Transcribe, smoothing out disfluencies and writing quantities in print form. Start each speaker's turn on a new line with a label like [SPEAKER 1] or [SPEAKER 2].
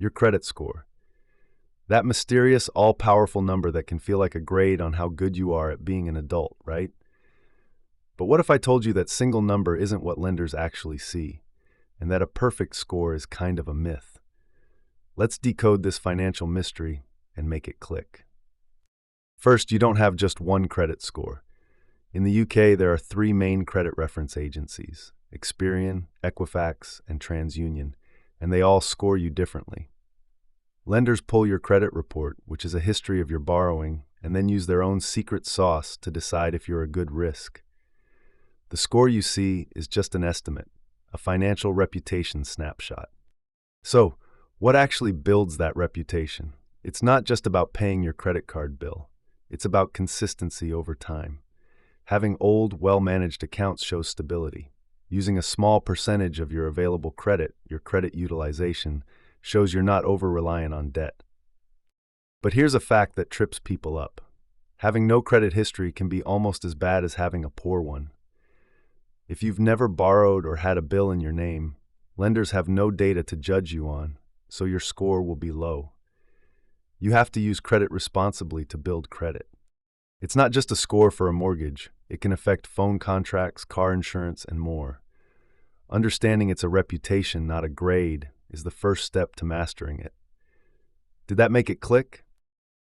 [SPEAKER 1] Your credit score. That mysterious, all-powerful number that can feel like a grade on how good you are at being an adult, right? But what if I told you that single number isn't what lenders actually see, and that a perfect score is kind of a myth? Let's decode this financial mystery and make it click. First, you don't have just one credit score. In the UK, there are three main credit reference agencies: Experian, Equifax, and TransUnion, and they all score you differently. Lenders pull your credit report, which is a history of your borrowing, and then use their own secret sauce to decide if you're a good risk. The score you see is just an estimate, a financial reputation snapshot. So, what actually builds that reputation? It's not just about paying your credit card bill. It's about consistency over time. Having old, well-managed accounts shows stability. Using a small percentage of your available credit, your credit utilization, shows you're not over-reliant on debt. But here's a fact that trips people up. Having no credit history can be almost as bad as having a poor one. If you've never borrowed or had a bill in your name, lenders have no data to judge you on, so your score will be low. You have to use credit responsibly to build credit. It's not just a score for a mortgage. It can affect phone contracts, car insurance, and more. Understanding it's a reputation, not a grade, is the first step to mastering it. Did that make it click?